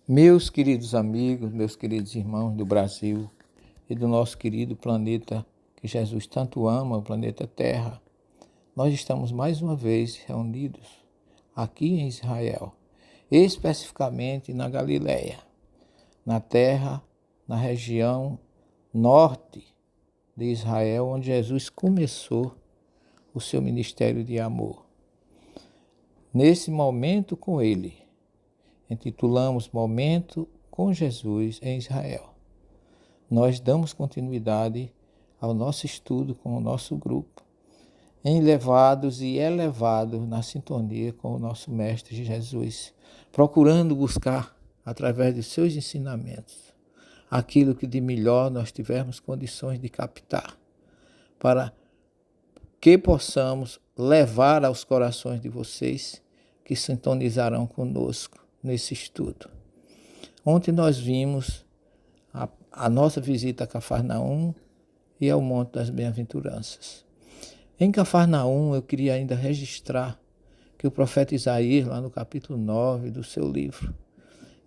Meus queridos amigos, meus queridos irmãos do Brasil e do nosso querido planeta que Jesus tanto ama, o planeta Terra, nós estamos mais uma vez reunidos aqui em Israel, especificamente na Galileia, na terra, na região norte de Israel, onde Jesus começou o seu ministério de amor. Nesse momento com ele, intitulamos Momento com Jesus em Israel. Nós damos continuidade ao nosso estudo com o nosso grupo, elevados e elevados na sintonia com o nosso Mestre Jesus, procurando buscar, através de seus ensinamentos, aquilo que de melhor nós tivermos condições de captar, para que possamos levar aos corações de vocês que sintonizarão conosco nesse estudo. Ontem nós vimos a nossa visita a Cafarnaum e ao Monte das Bem-aventuranças. Em Cafarnaum eu queria ainda registrar que o profeta Isaías, lá no capítulo 9 do seu livro,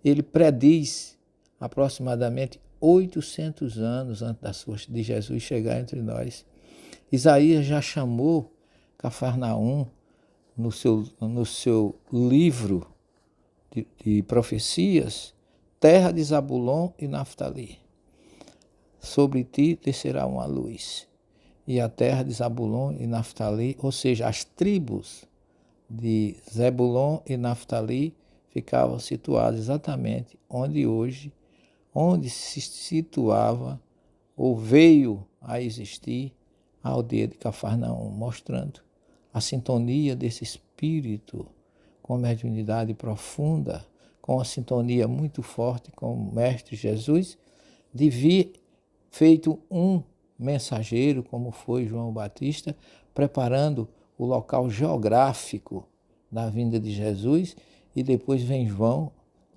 ele prediz aproximadamente 800 anos antes de Jesus chegar entre nós. Isaías já chamou Cafarnaum no seu livro de profecias, terra de Zabulon e Naftali. Sobre ti descerá uma luz. E a terra de Zabulon e Naftali, ou seja, as tribos de Zebulon e Naftali ficavam situadas exatamente onde se situava ou veio a existir a aldeia de Cafarnaum, mostrando a sintonia desse espírito com mediunidade profunda, com a sintonia muito forte com o Mestre Jesus, de vir feito um mensageiro, como foi João Batista, preparando o local geográfico da vinda de Jesus, e depois vem João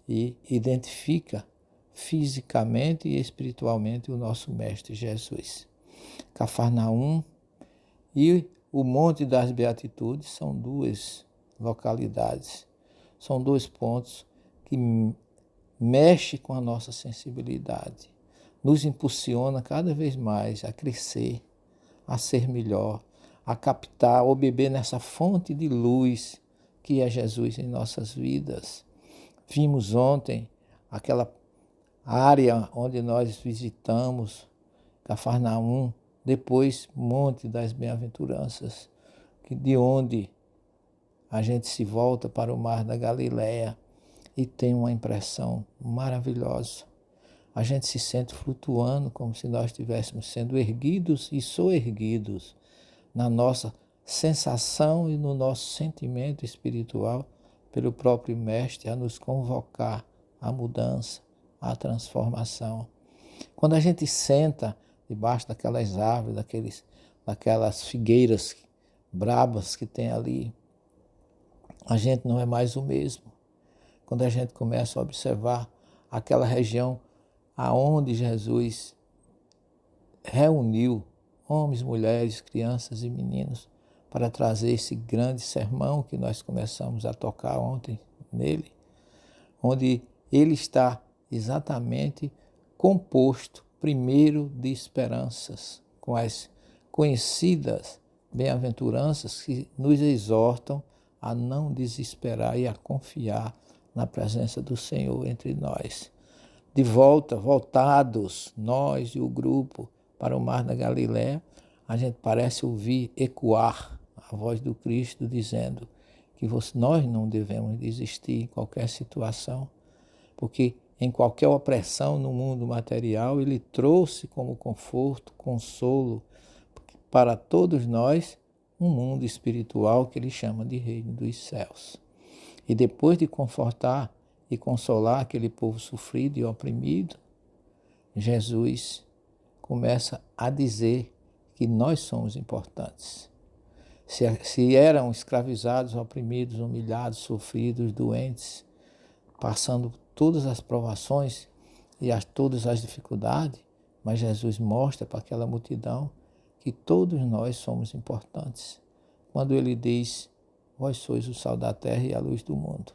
e identifica fisicamente e espiritualmente o nosso Mestre Jesus. Cafarnaum e o Monte das Beatitudes são duas localidades, são dois pontos que mexem com a nossa sensibilidade, nos impulsiona cada vez mais a crescer, a ser melhor, a captar ou beber nessa fonte de luz que é Jesus em nossas vidas. Vimos ontem aquela área onde nós visitamos Cafarnaum, depois Monte das Bem-aventuranças, de onde a gente se volta para o Mar da Galileia e tem uma impressão maravilhosa. A gente se sente flutuando como se nós estivéssemos sendo erguidos e soerguidos na nossa sensação e no nosso sentimento espiritual pelo próprio Mestre a nos convocar à mudança, à transformação. Quando a gente senta debaixo daquelas árvores, daquelas figueiras brabas que tem ali, a gente não é mais o mesmo. Quando a gente começa a observar aquela região aonde Jesus reuniu homens, mulheres, crianças e meninos para trazer esse grande sermão que nós começamos a tocar ontem nele, onde ele está exatamente composto primeiro de esperanças, com as conhecidas bem-aventuranças que nos exortam a não desesperar e a confiar na presença do Senhor entre nós. De volta, voltados, nós e o grupo, para o Mar da Galileia, a gente parece ouvir ecoar a voz do Cristo dizendo que nós não devemos desistir em qualquer situação, porque em qualquer opressão no mundo material, ele trouxe como conforto, consolo para todos nós um mundo espiritual que ele chama de Reino dos Céus. E depois de confortar e consolar aquele povo sofrido e oprimido, Jesus começa a dizer que nós somos importantes. Se eram escravizados, oprimidos, humilhados, sofridos, doentes, passando todas as provações e todas as dificuldades, mas Jesus mostra para aquela multidão que todos nós somos importantes. Quando ele diz, vós sois o sal da terra e a luz do mundo.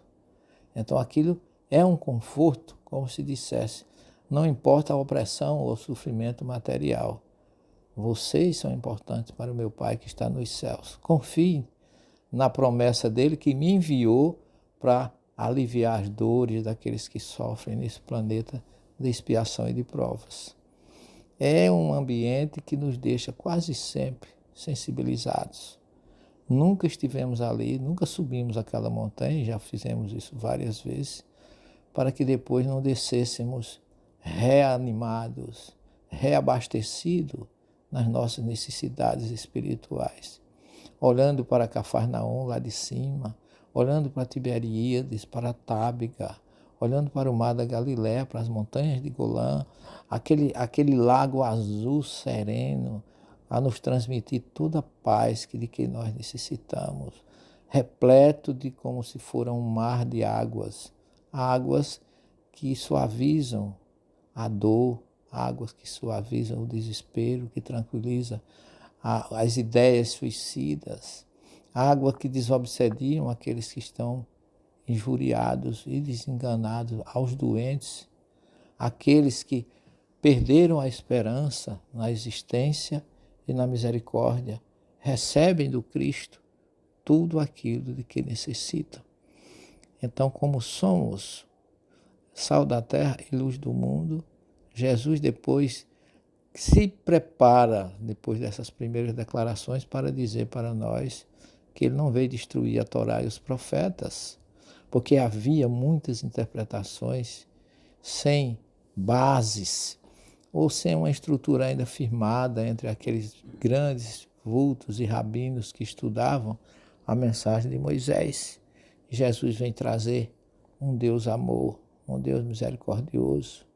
Então aquilo é um conforto como se dissesse: não importa a opressão ou o sofrimento material, vocês são importantes para o meu Pai que está nos céus. Confie na promessa dele que me enviou para aliviar as dores daqueles que sofrem nesse planeta de expiação e de provas. É um ambiente que nos deixa quase sempre sensibilizados. Nunca estivemos ali, nunca subimos aquela montanha, já fizemos isso várias vezes, para que depois não descêssemos reanimados, reabastecidos nas nossas necessidades espirituais. Olhando para Cafarnaum lá de cima, olhando para Tiberíades, para Tábiga, olhando para o mar da Galiléia, para as montanhas de Golã, aquele lago azul sereno, a nos transmitir toda a paz de que nós necessitamos, repleto de como se fora um mar de águas, águas que suavizam a dor, águas que suavizam o desespero, que tranquiliza as ideias suicidas, água que desobsediam aqueles que estão injuriados e desenganados, aos doentes, aqueles que perderam a esperança na existência e na misericórdia, recebem do Cristo tudo aquilo de que necessitam. Então, como somos sal da terra e luz do mundo, Jesus depois se prepara, depois dessas primeiras declarações, para dizer para nós que ele não veio destruir a Torá e os profetas, porque havia muitas interpretações sem bases, ou sem uma estrutura ainda firmada entre aqueles grandes vultos e rabinos que estudavam a mensagem de Moisés. Jesus vem trazer um Deus amor, um Deus misericordioso.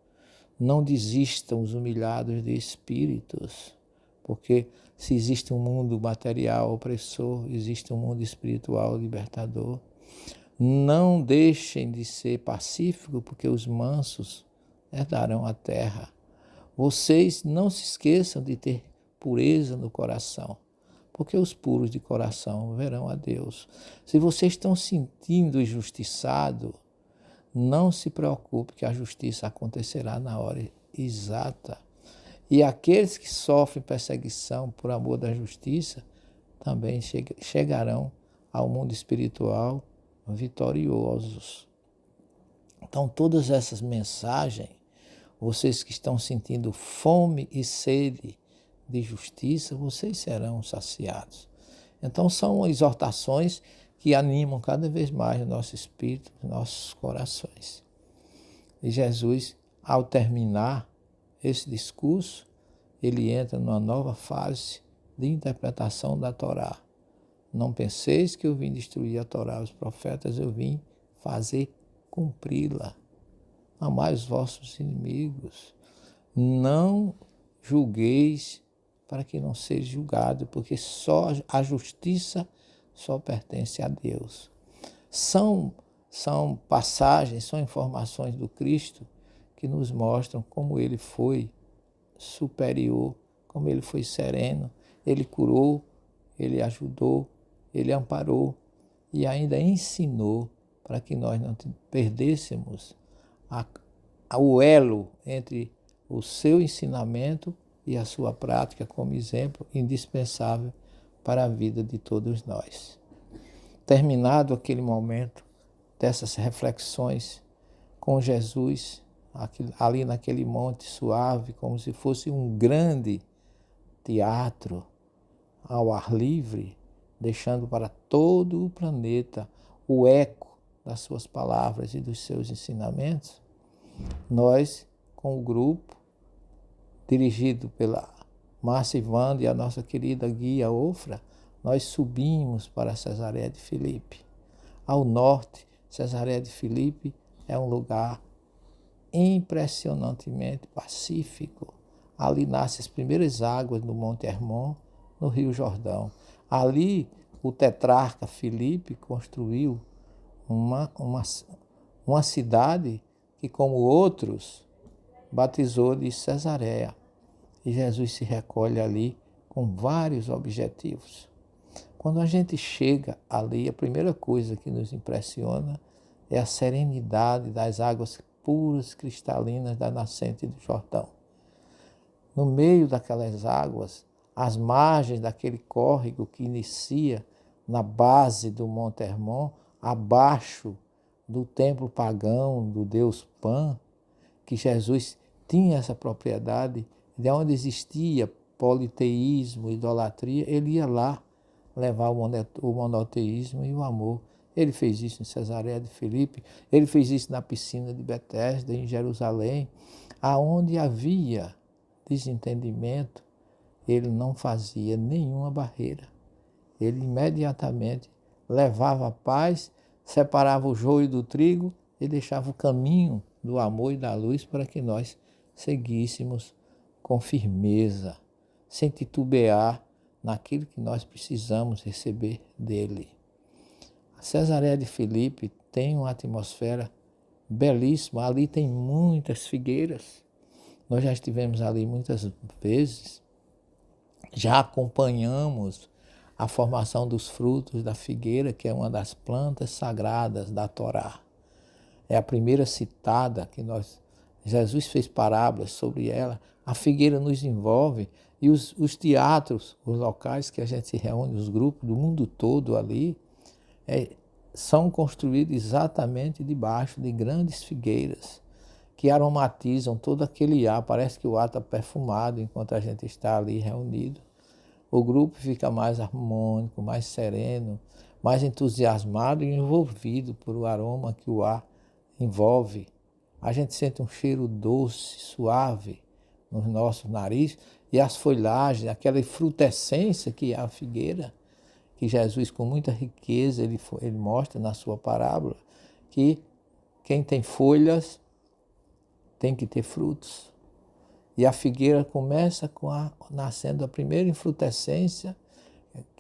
Não desistam os humilhados de espíritos, porque se existe um mundo material opressor, existe um mundo espiritual libertador. Não deixem de ser pacíficos, porque os mansos herdarão a terra. Vocês não se esqueçam de ter pureza no coração, porque os puros de coração verão a Deus. Se vocês estão sentindo injustiçado, não se preocupe que a justiça acontecerá na hora exata. E aqueles que sofrem perseguição por amor da justiça também chegarão ao mundo espiritual vitoriosos. Então, todas essas mensagens, vocês que estão sentindo fome e sede de justiça, vocês serão saciados. Então, são exortações que animam cada vez mais o nosso espírito, os nossos corações. E Jesus, ao terminar esse discurso, ele entra numa nova fase de interpretação da Torá. Não penseis que eu vim destruir a Torá, os profetas, eu vim fazer cumpri-la. Amai os vossos inimigos. Não julgueis para que não seja julgado, porque só a justiça só pertence a Deus. São passagens, são informações do Cristo que nos mostram como ele foi superior, como ele foi sereno, ele curou, ele ajudou, ele amparou e ainda ensinou para que nós não perdêssemos o elo entre o seu ensinamento e a sua prática como exemplo indispensável para a vida de todos nós. Terminado aquele momento dessas reflexões com Jesus, ali naquele monte suave, como se fosse um grande teatro ao ar livre, deixando para todo o planeta o eco das suas palavras e dos seus ensinamentos, nós, com o grupo, dirigido pela Márcia Ivanda e a nossa querida guia Ofra, nós subimos para Cesareia de Filipe. Ao norte, Cesareia de Filipe é um lugar impressionantemente pacífico. Ali nascem as primeiras águas do Monte Hermon, no Rio Jordão. Ali, o tetrarca Filipe construiu uma cidade que, como outros, batizou de Cesareia. E Jesus se recolhe ali com vários objetivos. Quando a gente chega ali, a primeira coisa que nos impressiona é a serenidade das águas puras, cristalinas da nascente do Jordão. No meio daquelas águas, às margens daquele córrego que inicia na base do Monte Hermon, abaixo do templo pagão do deus Pan, que Jesus tinha essa propriedade, de onde existia politeísmo, idolatria, ele ia lá levar o monoteísmo e o amor. Ele fez isso em Cesareia de Filipe, ele fez isso na piscina de Betesda, em Jerusalém, aonde havia desentendimento, ele não fazia nenhuma barreira. Ele imediatamente levava a paz, separava o joio do trigo e deixava o caminho do amor e da luz para que nós seguíssemos com firmeza, sem titubear naquilo que nós precisamos receber dele. A Cesareia de Filipe tem uma atmosfera belíssima, ali tem muitas figueiras. Nós já estivemos ali muitas vezes, já acompanhamos a formação dos frutos da figueira, que é uma das plantas sagradas da Torá. É a primeira citada que Jesus fez parábolas sobre ela. A figueira nos envolve e os teatros, os locais que a gente se reúne, os grupos do mundo todo ali, são construídos exatamente debaixo de grandes figueiras que aromatizam todo aquele ar. Parece que o ar está perfumado enquanto a gente está ali reunido. O grupo fica mais harmônico, mais sereno, mais entusiasmado e envolvido por o aroma que o ar envolve. A gente sente um cheiro doce, suave no nosso nariz e as folhagens, aquela frutescência que é a figueira, que Jesus com muita riqueza ele mostra na sua parábola, que quem tem folhas tem que ter frutos. E a figueira começa nascendo a primeira infrutescência,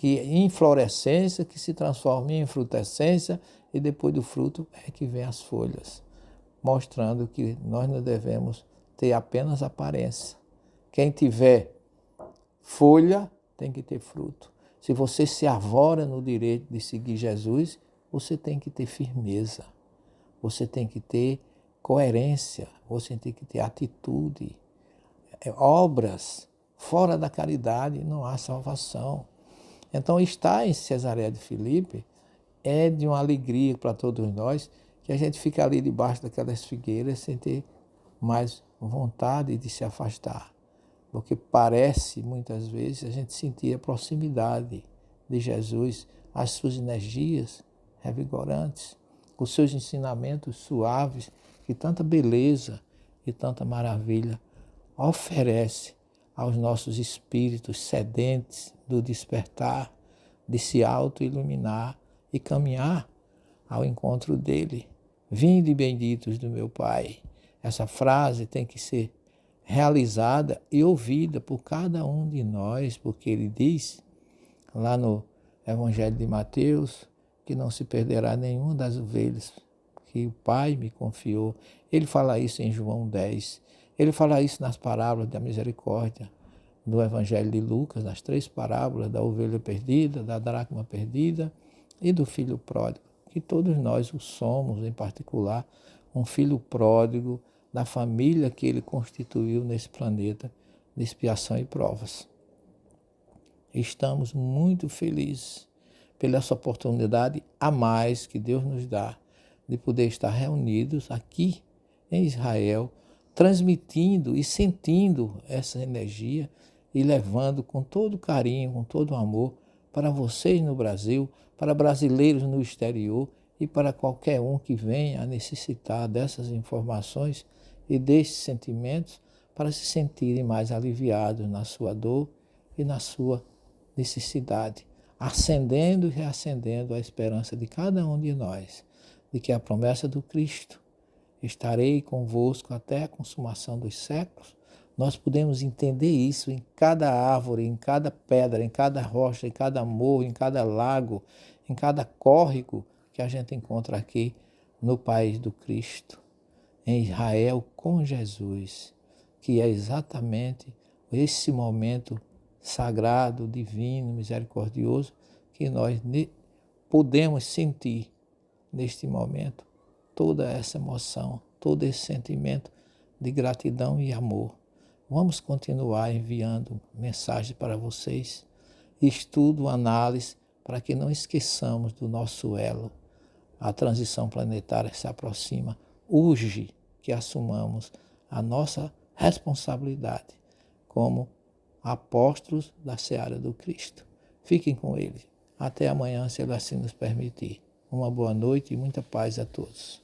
inflorescência, que se transforma em frutescência, e depois do fruto é que vem as folhas, mostrando que nós não devemos ter apenas aparência. Quem tiver folha tem que ter fruto. Se você se arvora no direito de seguir Jesus, você tem que ter firmeza, você tem que ter coerência, você tem que ter atitude. Obras fora da caridade não há salvação. Então, estar em Cesareia de Filipe é de uma alegria para todos nós, que a gente fica ali debaixo daquelas figueiras sem ter mais vontade de se afastar. Porque parece, muitas vezes, a gente sentir a proximidade de Jesus, as suas energias revigorantes, os seus ensinamentos suaves, que tanta beleza e tanta maravilha oferece aos nossos espíritos sedentes do despertar, de se auto-iluminar e caminhar ao encontro dele. Vinde benditos do meu Pai. Essa frase tem que ser realizada e ouvida por cada um de nós, porque ele diz lá no Evangelho de Mateus que não se perderá nenhuma das ovelhas que o Pai me confiou. Ele fala isso em João 10. Ele fala isso nas parábolas da misericórdia do Evangelho de Lucas, nas 3 parábolas da ovelha perdida, da dracma perdida e do filho pródigo, que todos nós o somos, em particular, um filho pródigo da família que ele constituiu nesse planeta de expiação e provas. Estamos muito felizes pela essa oportunidade a mais que Deus nos dá de poder estar reunidos aqui em Israel, transmitindo e sentindo essa energia e levando com todo carinho, com todo amor para vocês no Brasil, para brasileiros no exterior e para qualquer um que venha a necessitar dessas informações e desses sentimentos para se sentirem mais aliviados na sua dor e na sua necessidade, acendendo e reacendendo a esperança de cada um de nós, de que a promessa do Cristo, estarei convosco até a consumação dos séculos, nós podemos entender isso em cada árvore, em cada pedra, em cada rocha, em cada morro, em cada lago, em cada córrego que a gente encontra aqui no país do Cristo, em Israel com Jesus, que é exatamente esse momento sagrado, divino, misericordioso, que nós podemos sentir neste momento toda essa emoção todo esse sentimento de gratidão e amor. Vamos continuar enviando mensagens para vocês, estudo, análise, para que não esqueçamos do nosso elo. A transição planetária se aproxima. Urge que assumamos a nossa responsabilidade como apóstolos da seara do Cristo. Fiquem com Ele. Até amanhã, se Ele assim nos permitir. Uma boa noite e muita paz a todos.